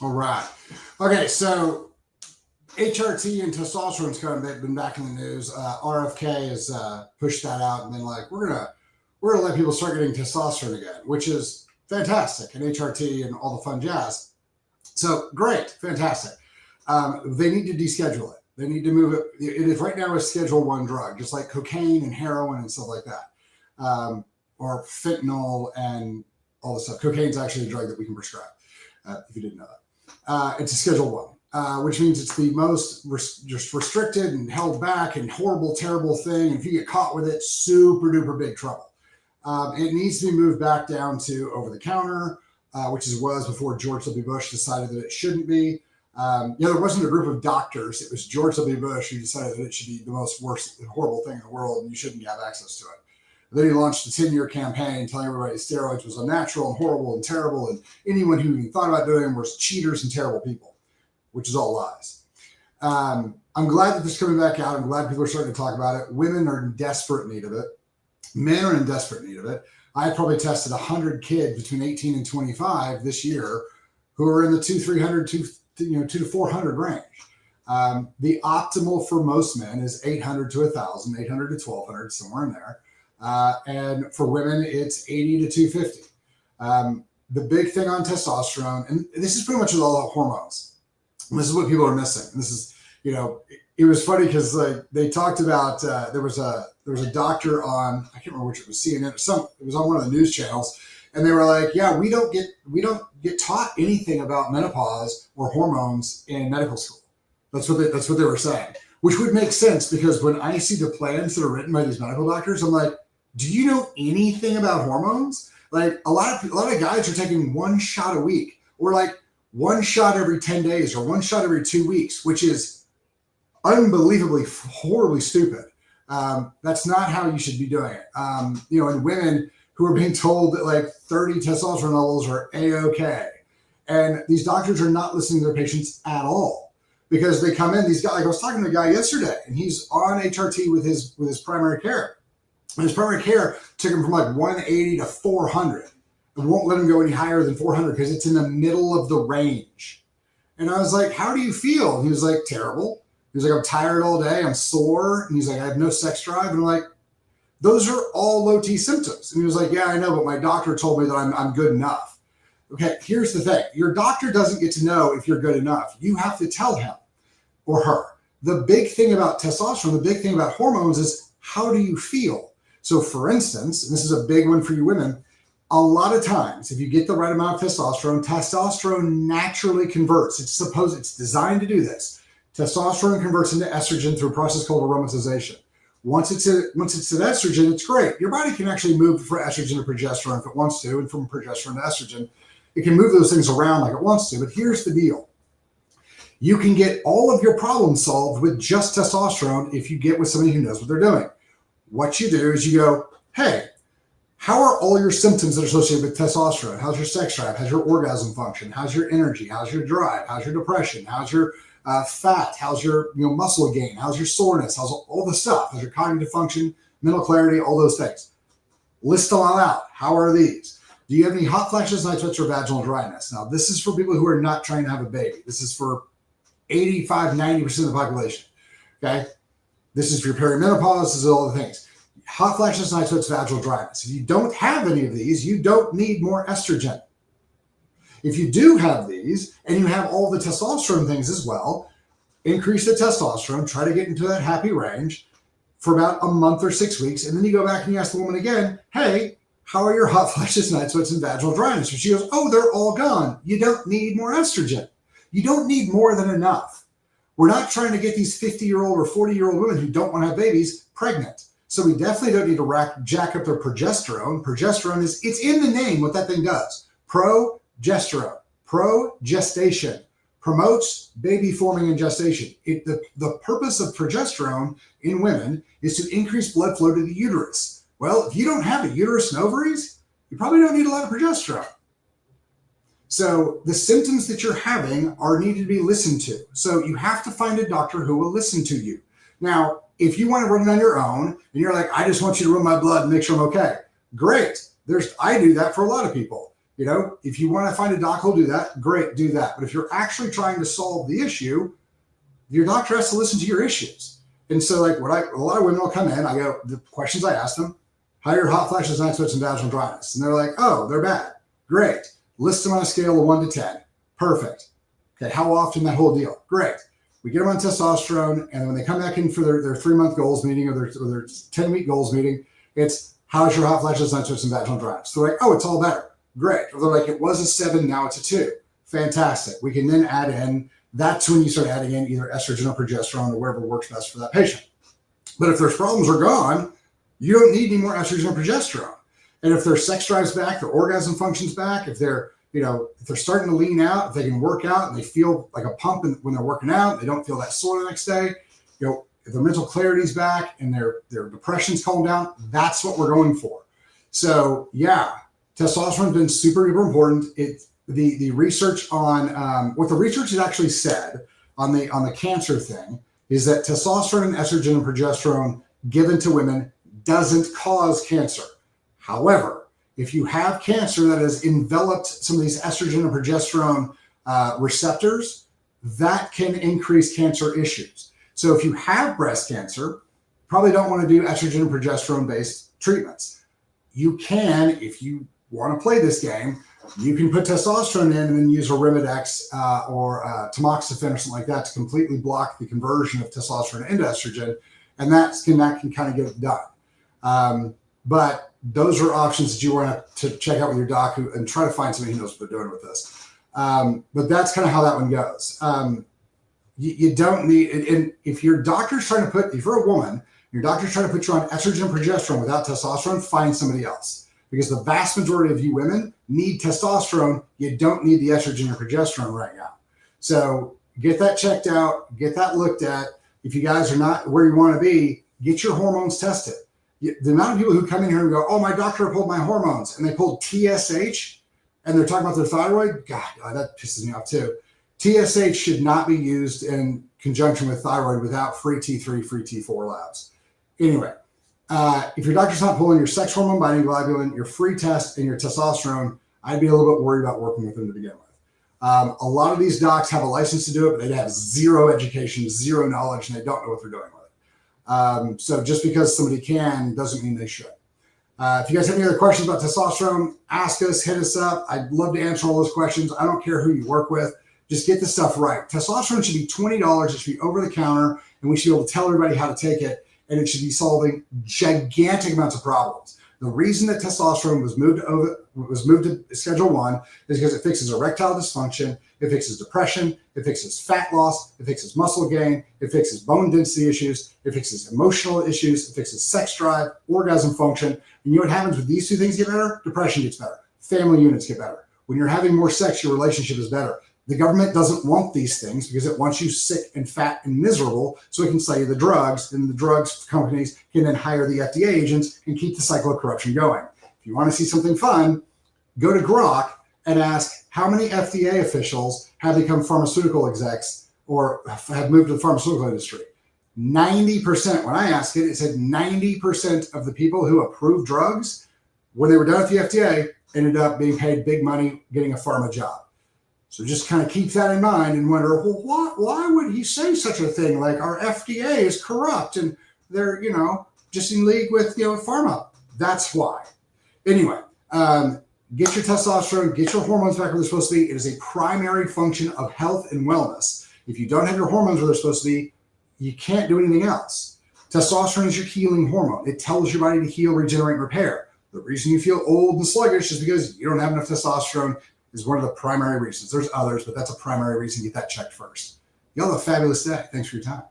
All right. Okay, so HRT and testosterone's kind of been back in the news. RFK has pushed that out and been like, we're gonna let people start getting testosterone again, which is fantastic, and HRT and all the fun jazz. So great, fantastic. They need to deschedule it. They need to move it. It is right now a Schedule One drug, just like cocaine and heroin and stuff like that, or fentanyl and all this stuff. Cocaine's actually a drug that we can prescribe. If you didn't know that, it's a Schedule One. Which means it's the most just restricted and held back and horrible, terrible thing. And if you get caught with it, super duper big trouble. It needs to be moved back down to over the counter, which was before George W. Bush decided that it shouldn't be. There wasn't a group of doctors. It was George W. Bush who decided that it should be the most worst, horrible thing in the world, and you shouldn't have access to it. Then he launched a 10-year campaign telling everybody steroids was unnatural and horrible and terrible, and anyone who even thought about doing them was cheaters and terrible people, which is all lies. I'm glad that this is coming back out. I'm glad people are starting to talk about it. Women are in desperate need of it. Men are in desperate need of it. I probably tested 100 kids between 18 and 25 this year who are in the 2 to 400 range. The optimal for most men is 800 to 1,000, 800 to 1,200, somewhere in there. And for women, it's 80 to 250. The big thing on testosterone, and this is pretty much with all the hormones, and this is what people are missing. And this is, it was funny because like they talked about there was a doctor on, I can't remember which, it was CNN or it was on one of the news channels, and they were like, yeah, we don't get taught anything about menopause or hormones in medical school. That's what they were saying, which would make sense because when I see the plans that are written by these medical doctors, I'm like, do you know anything about hormones? Like a lot of guys are taking one shot a week, or like one shot every 10 days, or one shot every 2 weeks, which is unbelievably, horribly stupid. That's not how you should be doing it. And women who are being told that like 30 testosterone levels are A-okay. And these doctors are not listening to their patients at all, because they come in, these guys, like I was talking to a guy yesterday, and he's on HRT with his primary care. And his primary care took him from like 180 to 400. It won't let him go any higher than 400 because it's in the middle of the range. And I was like, how do you feel? And he was like, terrible. He was like, I'm tired all day. I'm sore. And he's like, I have no sex drive. And I'm like, those are all low T symptoms. And he was like, yeah, I know, but my doctor told me that I'm good enough. Okay, here's the thing. Your doctor doesn't get to know if you're good enough. You have to tell him or her. The big thing about testosterone, the big thing about hormones is, how do you feel? So for instance, and this is a big one for you women, a lot of times, if you get the right amount of testosterone naturally converts. It's designed to do this. Testosterone converts into estrogen through a process called aromatization. Once it's at estrogen, it's great. Your body can actually move from estrogen to progesterone if it wants to, and from progesterone to estrogen. It can move those things around like it wants to, but here's the deal. You can get all of your problems solved with just testosterone if you get with somebody who knows what they're doing. What you do is you go, hey, how are all your symptoms that are associated with testosterone? How's your sex drive? How's your orgasm function? How's your energy? How's your drive? How's your depression? How's your fat? How's your muscle gain? How's your soreness? How's all the stuff? How's your cognitive function, mental clarity, all those things? List them all out. How are these? Do you have any hot flashes, night sweats, or vaginal dryness? Now, this is for people who are not trying to have a baby. This is for 85, 90% of the population. Okay? This is for your perimenopause. This is all the things. Hot flashes, night sweats, vaginal dryness. If you don't have any of these, you don't need more estrogen. If you do have these, and you have all the testosterone things as well, increase the testosterone, try to get into that happy range for about a month or 6 weeks, and then you go back and you ask the woman again, hey, how are your hot flashes, night sweats, and vaginal dryness? And she goes, oh, they're all gone. You don't need more estrogen. You don't need more than enough. We're not trying to get these 50-year-old or 40-year-old women who don't want to have babies pregnant. So we definitely don't need to jack up their progesterone. Progesterone it's in the name what that thing does. Progesterone, progestation, promotes baby forming and gestation. The purpose of progesterone in women is to increase blood flow to the uterus. Well, if you don't have a uterus and ovaries, you probably don't need a lot of progesterone. So the symptoms that you're having need to be listened to. So you have to find a doctor who will listen to you. Now, if you want to run it on your own and you're like, I just want you to run my blood and make sure I'm okay. Great. I do that for a lot of people. You know, if you want to find a doc who'll do that, great, do that. But if you're actually trying to solve the issue, your doctor has to listen to your issues. And so like a lot of women will come in, I go, the questions I ask them, how are your hot flashes, night sweats, and vaginal dryness? And they're like, oh, they're bad. Great. List them on a scale of 1 to 10. Perfect. Okay, how often? That whole deal. Great. We get them on testosterone, and when they come back in for their 3-month goals meeting or their 10-week goals meeting, it's how's your hot flashes, night sweats, and vaginal dryness? They're like, oh, it's all better. Great. Or they're like, it was a 7, now it's a 2. Fantastic. We can then add in, that's when you start adding in either estrogen or progesterone or whatever works best for that patient. But if their problems are gone, you don't need any more estrogen or progesterone. And if their sex drive's back, their orgasm function's back, if they're starting to lean out, if they can work out and they feel like a pump when they're working out, they don't feel that sore the next day, if their mental clarity's back and their depression's calmed down, that's what we're going for. So yeah, testosterone's been super duper important. The research on what the research has actually said on the cancer thing is that testosterone and estrogen and progesterone given to women doesn't cause cancer. However, if you have cancer that has enveloped some of these estrogen and progesterone receptors, that can increase cancer issues. So if you have breast cancer, probably don't want to do estrogen and progesterone-based treatments. You can, if you want to play this game, you can put testosterone in and then use a Arimidex or tamoxifen or something like that to completely block the conversion of testosterone into estrogen, and that can kind of get it done. But those are options that you want to check out with your doc and try to find somebody who knows what they're doing with this. But that's kind of how that one goes. You don't need, and if your doctor's trying to if you're a woman, your doctor's trying to put you on estrogen and progesterone without testosterone, find somebody else. Because the vast majority of you women need testosterone. You don't need the estrogen or progesterone right now. So get that checked out, get that looked at. If you guys are not where you want to be, get your hormones tested. The amount of people who come in here and go, oh, my doctor pulled my hormones, and they pulled TSH, and they're talking about their thyroid. God, that pisses me off too. TSH should not be used in conjunction with thyroid without free T3, free T4 labs. Anyway, if your doctor's not pulling your sex hormone binding globulin, your free test, and your testosterone, I'd be a little bit worried about working with them to begin with. A lot of these docs have a license to do it, but they have zero education, zero knowledge, and they don't know what they're doing with it. So just because somebody can doesn't mean they should. If you guys have any other questions about testosterone, ask us, hit us up. I'd love to answer all those questions. I don't care who you work with. Just get the stuff right. Testosterone should be $20. It should be over the counter, and we should be able to tell everybody how to take it, and it should be solving gigantic amounts of problems. The reason that testosterone was moved to Schedule 1 is because it fixes erectile dysfunction, it fixes depression, it fixes fat loss, it fixes muscle gain, it fixes bone density issues, it fixes emotional issues, it fixes sex drive, orgasm function. And you know what happens when these two things get better? Depression gets better. Family units get better. When you're having more sex, your relationship is better. The government doesn't want these things because it wants you sick and fat and miserable so it can sell you the drugs, and the drugs companies can then hire the FDA agents and keep the cycle of corruption going. If you want to see something fun, go to Grok and ask how many FDA officials have become pharmaceutical execs or have moved to the pharmaceutical industry. 90%, when I asked it, it said 90% of the people who approved drugs, when they were done at the FDA, ended up being paid big money getting a pharma job. So just kind of keep that in mind and wonder, well, why would he say such a thing? Like our FDA is corrupt and they're, just in league with, pharma. That's why. Anyway, get your testosterone, get your hormones back where they're supposed to be. It is a primary function of health and wellness. If you don't have your hormones where they're supposed to be, you can't do anything else. Testosterone is your healing hormone. It tells your body to heal, regenerate, and repair. The reason you feel old and sluggish is because you don't have enough testosterone is one of the primary reasons. There's others, but that's a primary reason. Get that checked first. Y'all have a fabulous day. Thanks for your time.